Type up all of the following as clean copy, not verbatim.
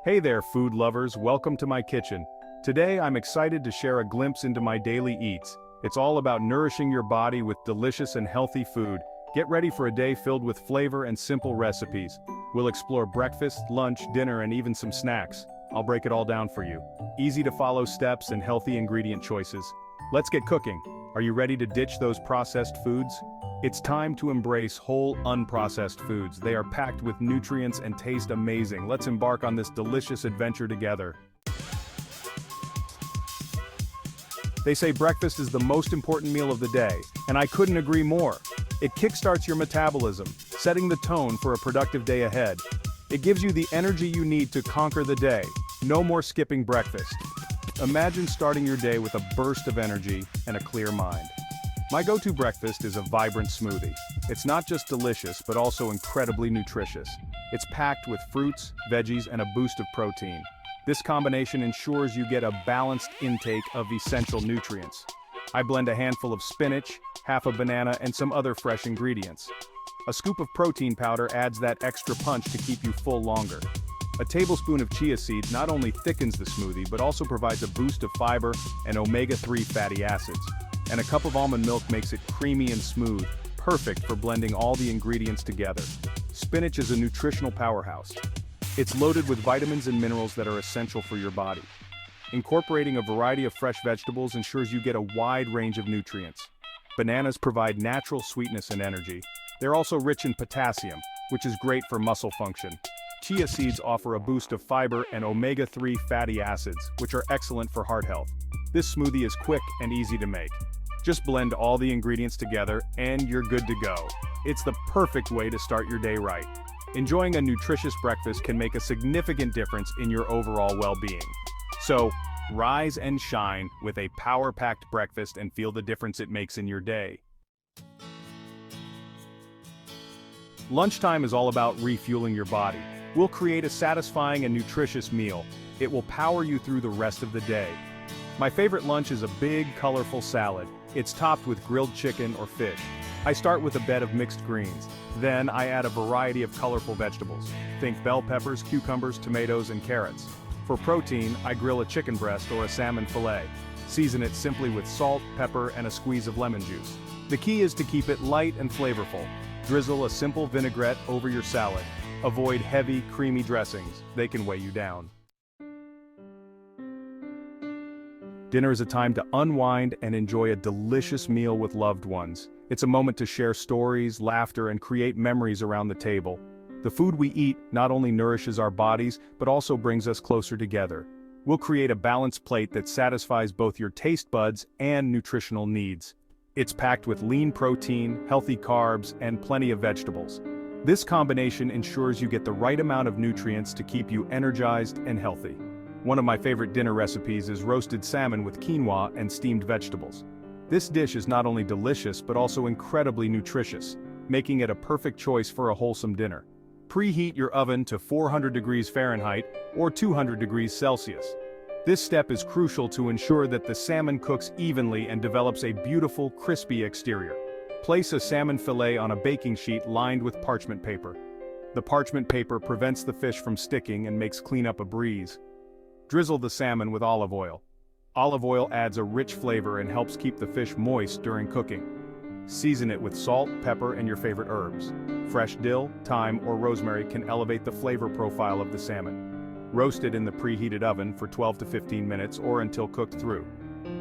Hey there, food lovers, welcome to my kitchen. Today I'm excited to share a glimpse into my daily eats. It's all about nourishing your body with delicious and healthy food. Get ready for a day filled with flavor and simple recipes. We'll explore breakfast, lunch, dinner, and even some snacks. I'll break it all down for you. Easy to follow steps and healthy ingredient choices. Let's get cooking. Are you ready to ditch those processed foods? It's time to embrace whole, unprocessed foods. They are packed with nutrients and taste amazing. Let's embark on this delicious adventure together. They say breakfast is the most important meal of the day, and I couldn't agree more. It kickstarts your metabolism, setting the tone for a productive day ahead. It gives you the energy you need to conquer the day. No more skipping breakfast. Imagine starting your day with a burst of energy and a clear mind. My go-to breakfast is a vibrant smoothie. It's not just delicious, but also incredibly nutritious. It's packed with fruits, veggies, and a boost of protein. This combination ensures you get a balanced intake of essential nutrients. I blend a handful of spinach, half a banana, and some other fresh ingredients. A scoop of protein powder adds that extra punch to keep you full longer. A tablespoon of chia seeds not only thickens the smoothie, but also provides a boost of fiber and omega-3 fatty acids. And a cup of almond milk makes it creamy and smooth, perfect for blending all the ingredients together. Spinach is a nutritional powerhouse. It's loaded with vitamins and minerals that are essential for your body. Incorporating a variety of fresh vegetables ensures you get a wide range of nutrients. Bananas provide natural sweetness and energy. They're also rich in potassium, which is great for muscle function. Chia seeds offer a boost of fiber and omega-3 fatty acids, which are excellent for heart health. This smoothie is quick and easy to make. Just blend all the ingredients together and you're good to go. It's the perfect way to start your day right. Enjoying a nutritious breakfast can make a significant difference in your overall well-being. So, rise and shine with a power-packed breakfast and feel the difference it makes in your day. Lunchtime is all about refueling your body. We'll create a satisfying and nutritious meal. It will power you through the rest of the day. My favorite lunch is a big, colorful salad. It's topped with grilled chicken or fish. I start with a bed of mixed greens. Then I add a variety of colorful vegetables. Think bell peppers, cucumbers, tomatoes, and carrots. For protein, I grill a chicken breast or a salmon fillet. Season it simply with salt, pepper, and a squeeze of lemon juice. The key is to keep it light and flavorful. Drizzle a simple vinaigrette over your salad. Avoid heavy, creamy dressings. They can weigh you down. Dinner is a time to unwind and enjoy a delicious meal with loved ones. It's a moment to share stories, laughter, and create memories around the table. The food we eat not only nourishes our bodies, but also brings us closer together. We'll create a balanced plate that satisfies both your taste buds and nutritional needs. It's packed with lean protein, healthy carbs, and plenty of vegetables. This combination ensures you get the right amount of nutrients to keep you energized and healthy. One of my favorite dinner recipes is roasted salmon with quinoa and steamed vegetables. This dish is not only delicious but also incredibly nutritious, making it a perfect choice for a wholesome dinner. Preheat your oven to 400 degrees Fahrenheit or 200 degrees Celsius. This step is crucial to ensure that the salmon cooks evenly and develops a beautiful, crispy exterior. Place a salmon fillet on a baking sheet lined with parchment paper. The parchment paper prevents the fish from sticking and makes cleanup a breeze. Drizzle the salmon with olive oil. Olive oil adds a rich flavor and helps keep the fish moist during cooking. Season it with salt, pepper, and your favorite herbs. Fresh dill, thyme, or rosemary can elevate the flavor profile of the salmon. Roast it in the preheated oven for 12 to 15 minutes or until cooked through.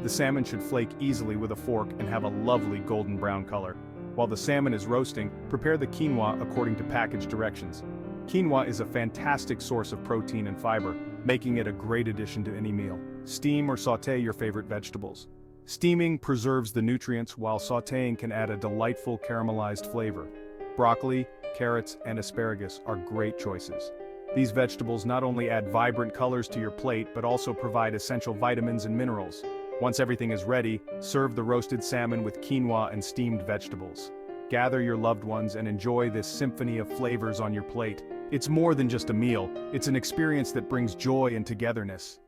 The salmon should flake easily with a fork and have a lovely golden brown color. While the salmon is roasting, prepare the quinoa according to package directions. Quinoa is a fantastic source of protein and fiber, making it a great addition to any meal. Steam or sauté your favorite vegetables. Steaming preserves the nutrients while sautéing can add a delightful caramelized flavor. Broccoli, carrots, and asparagus are great choices. These vegetables not only add vibrant colors to your plate but also provide essential vitamins and minerals. Once everything is ready, serve the roasted salmon with quinoa and steamed vegetables. Gather your loved ones and enjoy this symphony of flavors on your plate. It's more than just a meal, it's an experience that brings joy and togetherness.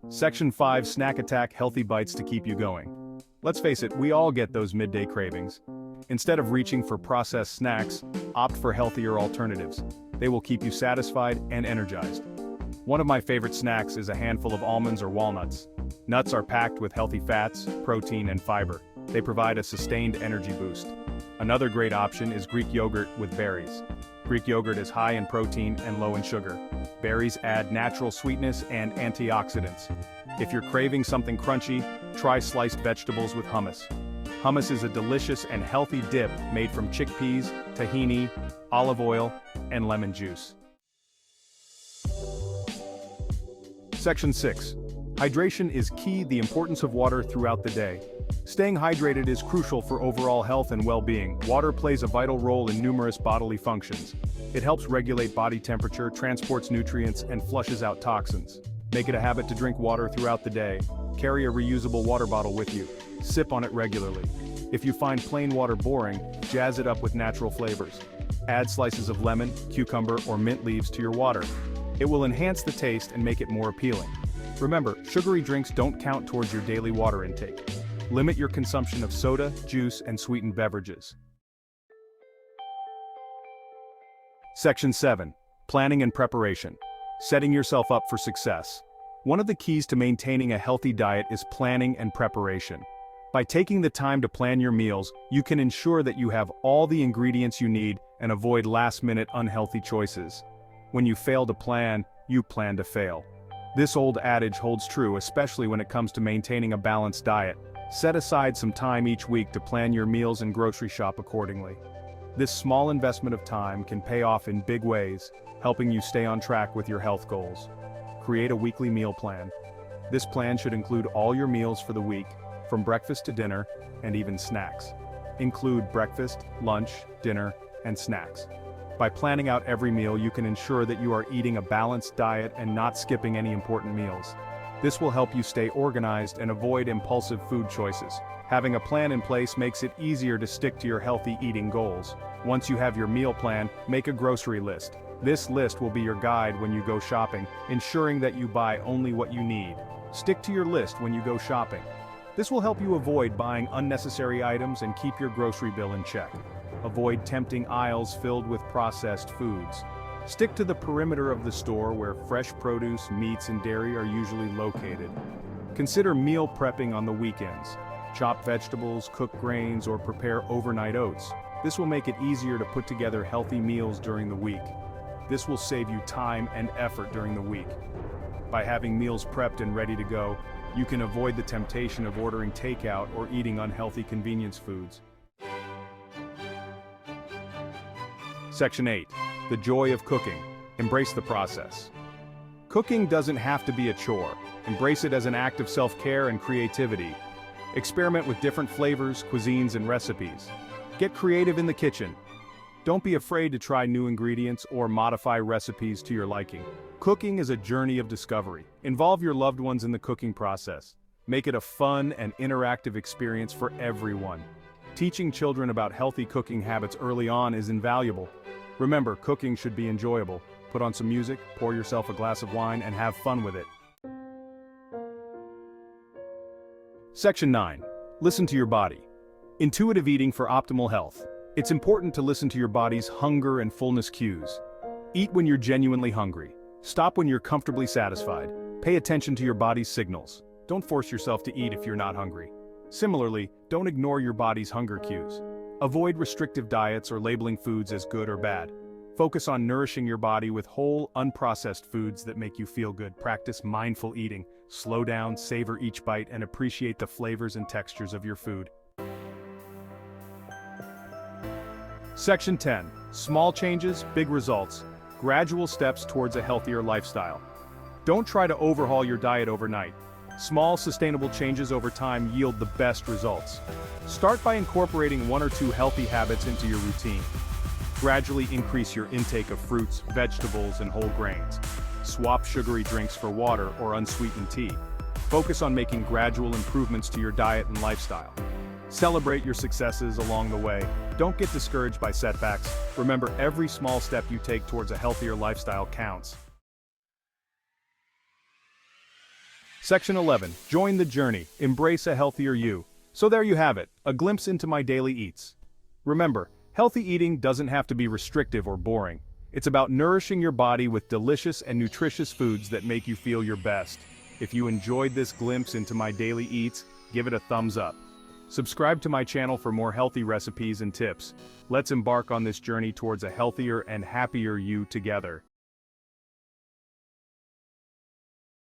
Section 5 Snack Attack Healthy Bites to keep you going. Let's face it, we all get those midday cravings. Instead of reaching for processed snacks, opt for healthier alternatives. They will keep you satisfied and energized. One of my favorite snacks is a handful of almonds or walnuts. Nuts are packed with healthy fats, protein, and fiber. They provide a sustained energy boost. Another great option is Greek yogurt with berries. Greek yogurt is high in protein and low in sugar. Berries add natural sweetness and antioxidants. If you're craving something crunchy, try sliced vegetables with hummus. Hummus is a delicious and healthy dip made from chickpeas, tahini, olive oil, and lemon juice. Section 6. Hydration is key. The importance of water throughout the day. Staying hydrated is crucial for overall health and well-being. Water plays a vital role in numerous bodily functions. It helps regulate body temperature, transports nutrients, and flushes out toxins. Make it a habit to drink water throughout the day. Carry a reusable water bottle with you. Sip on it regularly. If you find plain water boring, jazz it up with natural flavors. Add slices of lemon, cucumber, or mint leaves to your water. It will enhance the taste and make it more appealing. Remember, sugary drinks don't count towards your daily water intake. Limit your consumption of soda, juice, and sweetened beverages. Section 7. Planning and preparation. Setting yourself up for success. One of the keys to maintaining a healthy diet is planning and preparation. By taking the time to plan your meals, you can ensure that you have all the ingredients you need and avoid last-minute unhealthy choices. When you fail to plan, you plan to fail. This old adage holds true, especially when it comes to maintaining a balanced diet. Set aside some time each week to plan your meals and grocery shop accordingly. This small investment of time can pay off in big ways, helping you stay on track with your health goals. Create a weekly meal plan. This plan should include all your meals for the week, from breakfast to dinner, and even snacks. Include breakfast, lunch, dinner, and snacks. By planning out every meal, you can ensure that you are eating a balanced diet and not skipping any important meals. This will help you stay organized and avoid impulsive food choices. Having a plan in place makes it easier to stick to your healthy eating goals. Once you have your meal plan, make a grocery list. This list will be your guide when you go shopping, ensuring that you buy only what you need. Stick to your list when you go shopping. This will help you avoid buying unnecessary items and keep your grocery bill in check. Avoid tempting aisles filled with processed foods. Stick to the perimeter of the store where fresh produce, meats, and dairy are usually located. Consider meal prepping on the weekends. Chop vegetables, cook grains, or prepare overnight oats. This will make it easier to put together healthy meals during the week. This will save you time and effort during the week. By having meals prepped and ready to go, you can avoid the temptation of ordering takeout or eating unhealthy convenience foods. Section 8. The joy of cooking. Embrace the process. Cooking doesn't have to be a chore. Embrace it as an act of self-care and creativity. Experiment with different flavors, cuisines, and recipes. Get creative in the kitchen. Don't be afraid to try new ingredients or modify recipes to your liking. Cooking is a journey of discovery. Involve your loved ones in the cooking process. Make it a fun and interactive experience for everyone. Teaching children about healthy cooking habits early on is invaluable. Remember, cooking should be enjoyable. Put on some music, pour yourself a glass of wine, and have fun with it. Section 9. Listen to your body. Intuitive eating for optimal health. It's important to listen to your body's hunger and fullness cues. Eat when you're genuinely hungry. Stop when you're comfortably satisfied. Pay attention to your body's signals. Don't force yourself to eat if you're not hungry. Similarly, don't ignore your body's hunger cues. Avoid restrictive diets or labeling foods as good or bad. Focus on nourishing your body with whole, unprocessed foods that make you feel good. Practice mindful eating. Slow down, savor each bite, and appreciate the flavors and textures of your food. Section 10. Small changes, big results. Gradual steps towards a healthier lifestyle. Don't try to overhaul your diet overnight. Small, sustainable changes over time yield the best results. Start by incorporating 1 or 2 healthy habits into your routine. Gradually increase your intake of fruits, vegetables, and whole grains. Swap sugary drinks for water or unsweetened tea. Focus on making gradual improvements to your diet and lifestyle. Celebrate your successes along the way. Don't get discouraged by setbacks. Remember, every small step you take towards a healthier lifestyle counts. Section 11. Join the journey. Embrace a healthier you. So there you have it, a glimpse into my daily eats. Remember, healthy eating doesn't have to be restrictive or boring. It's about nourishing your body with delicious and nutritious foods that make you feel your best. If you enjoyed this glimpse into my daily eats, give it a thumbs up. Subscribe to my channel for more healthy recipes and tips. Let's embark on this journey towards a healthier and happier you together.